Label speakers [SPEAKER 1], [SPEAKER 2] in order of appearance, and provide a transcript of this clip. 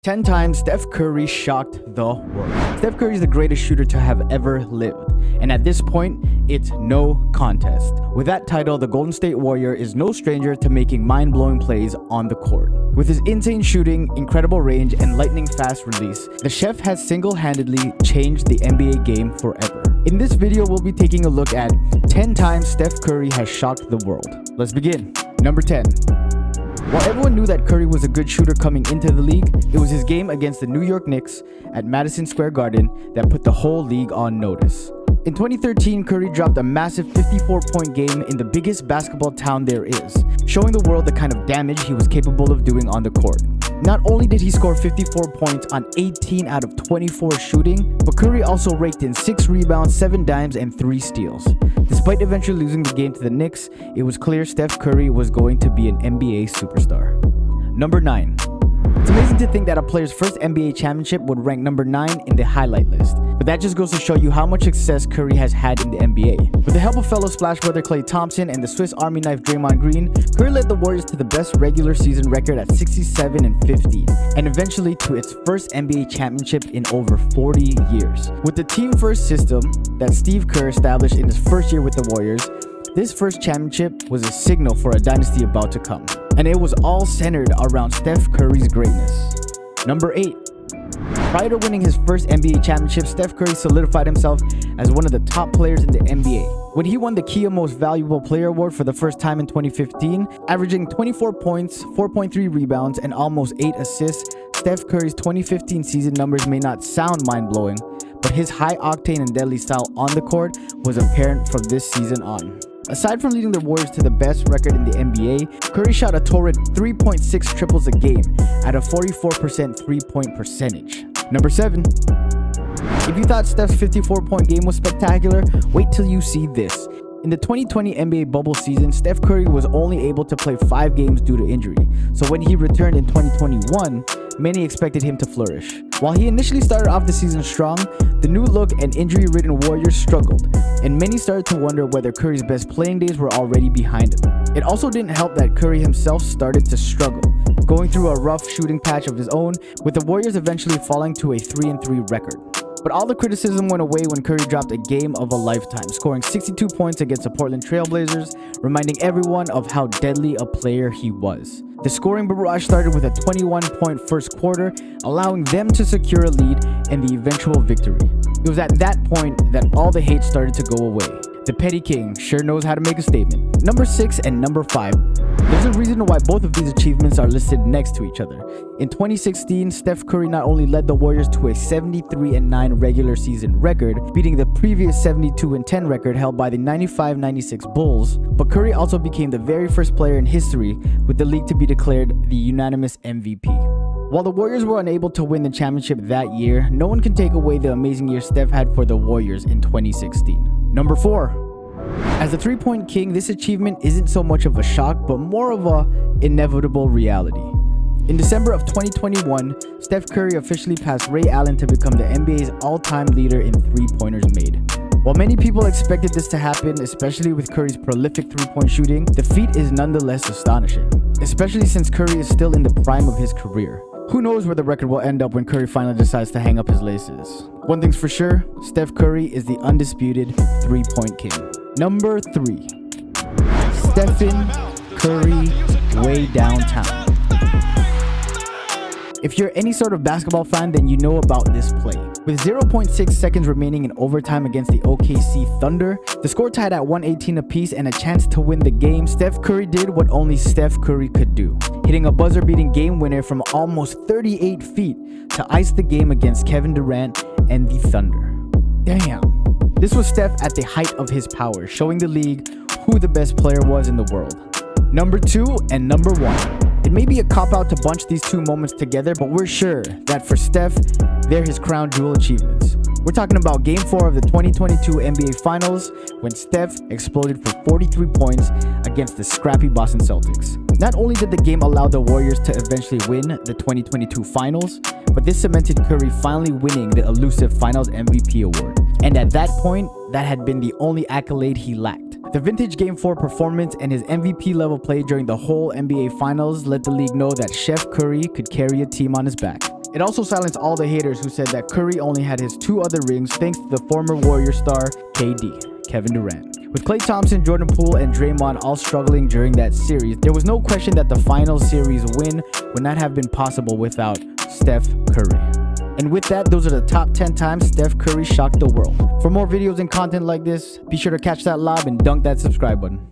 [SPEAKER 1] 10 times Steph Curry shocked the world. Steph Curry is the greatest shooter to have ever lived, and at this point, it's no contest. With that title, the Golden State Warrior is no stranger to making mind-blowing plays on the court. With his insane shooting, incredible range, and lightning-fast release, the chef has single-handedly changed the NBA game forever. In this video, we'll be taking a look at 10 times Steph Curry has shocked the world. Let's begin. Number 10. While everyone knew that Curry was a good shooter coming into the league, it was his game against the New York Knicks at Madison Square Garden that put the whole league on notice. In 2013, Curry dropped a massive 54-point game in the biggest basketball town there is, showing the world the kind of damage he was capable of doing on the court. Not only did he score 54 points on 18 out of 24 shooting, but Curry also raked in 6 rebounds, 7 dimes, and 3 steals. Despite eventually losing the game to the Knicks, it was clear Steph Curry was going to be an NBA superstar. Number 9. It's amazing to think that a player's first NBA championship would rank number 9 in the highlight list, but that just goes to show you how much success Curry has had in the NBA. With the help of fellow splash brother Klay Thompson and the Swiss Army knife Draymond Green, Curry led the Warriors to the best regular season record at 67-15, and eventually to its first NBA championship in over 40 years. With the team-first system that Steve Kerr established in his first year with the Warriors, this first championship was a signal for a dynasty about to come, and it was all centered around Steph Curry's greatness. Number 8. Prior to winning his first NBA championship, Steph Curry solidified himself as one of the top players in the NBA. When he won the Kia Most Valuable Player Award for the first time in 2015, averaging 24 points, 4.3 rebounds, and almost 8 assists, Steph Curry's 2015 season numbers may not sound mind-blowing, but his high-octane and deadly style on the court was apparent from this season on. Aside from leading the Warriors to the best record in the NBA, Curry shot a torrid 3.6 triples a game at a 44% three-point percentage. Number 7. If you thought Steph's 54-point game was spectacular, wait till you see this. In the 2020 NBA bubble season, Steph Curry was only able to play 5 games due to injury, so when he returned in 2021, many expected him to flourish. While he initially started off the season strong, the new look and injury-ridden Warriors struggled, and many started to wonder whether Curry's best playing days were already behind him. It also didn't help that Curry himself started to struggle, going through a rough shooting patch of his own, with the Warriors eventually falling to a 3-3 record. But all the criticism went away when Curry dropped a game of a lifetime, scoring 62 points against the Portland Trail Blazers, reminding everyone of how deadly a player he was. The scoring barrage started with a 21-point first quarter, allowing them to secure a lead and the eventual victory. It was at that point that all the hate started to go away. The Petty King sure knows how to make a statement. Number 6 and number 5. There's a reason why both of these achievements are listed next to each other. In 2016, Steph Curry not only led the Warriors to a 73-9 regular season record, beating the previous 72-10 record held by the 95-96 Bulls, but Curry also became the very first player in history with the league to be declared the unanimous MVP. While the Warriors were unable to win the championship that year, no one can take away the amazing year Steph had for the Warriors in 2016. Number 4. As the three-point king, this achievement isn't so much of a shock, but more of an inevitable reality. In December of 2021, Steph Curry officially passed Ray Allen to become the NBA's all-time leader in three-pointers made. While many people expected this to happen, especially with Curry's prolific three-point shooting, the feat is nonetheless astonishing, especially since Curry is still in the prime of his career. Who knows where the record will end up when Curry finally decides to hang up his laces. One thing's for sure, Steph Curry is the undisputed three-point king. Number 3. Stephen Curry way downtown. If you're any sort of basketball fan, then you know about this play. With 0.6 seconds remaining in overtime against the OKC Thunder, the score tied at 118 apiece and a chance to win the game, Steph Curry did what only Steph Curry could do, hitting a buzzer-beating game winner from almost 38 feet to ice the game against Kevin Durant and the Thunder. Damn. This was Steph at the height of his power, showing the league who the best player was in the world. Number 2 and number 1. It may be a cop-out to bunch these two moments together, but we're sure that for Steph, they're his crown jewel achievements. We're talking about Game 4 of the 2022 NBA Finals, when Steph exploded for 43 points against the scrappy Boston Celtics. Not only did the game allow the Warriors to eventually win the 2022 Finals, but this cemented Curry finally winning the elusive Finals MVP award. And at that point, that had been the only accolade he lacked. The vintage Game 4 performance and his MVP level play during the whole NBA Finals let the league know that Chef Curry could carry a team on his back. It also silenced all the haters who said that Curry only had his 2 other rings thanks to the former Warrior star KD, Kevin Durant. With Klay Thompson, Jordan Poole, and Draymond all struggling during that series, there was no question that the final series win would not have been possible without Steph Curry. And with that, those are the top 10 times Steph Curry shocked the world. For more videos and content like this, be sure to catch that lob and dunk that subscribe button.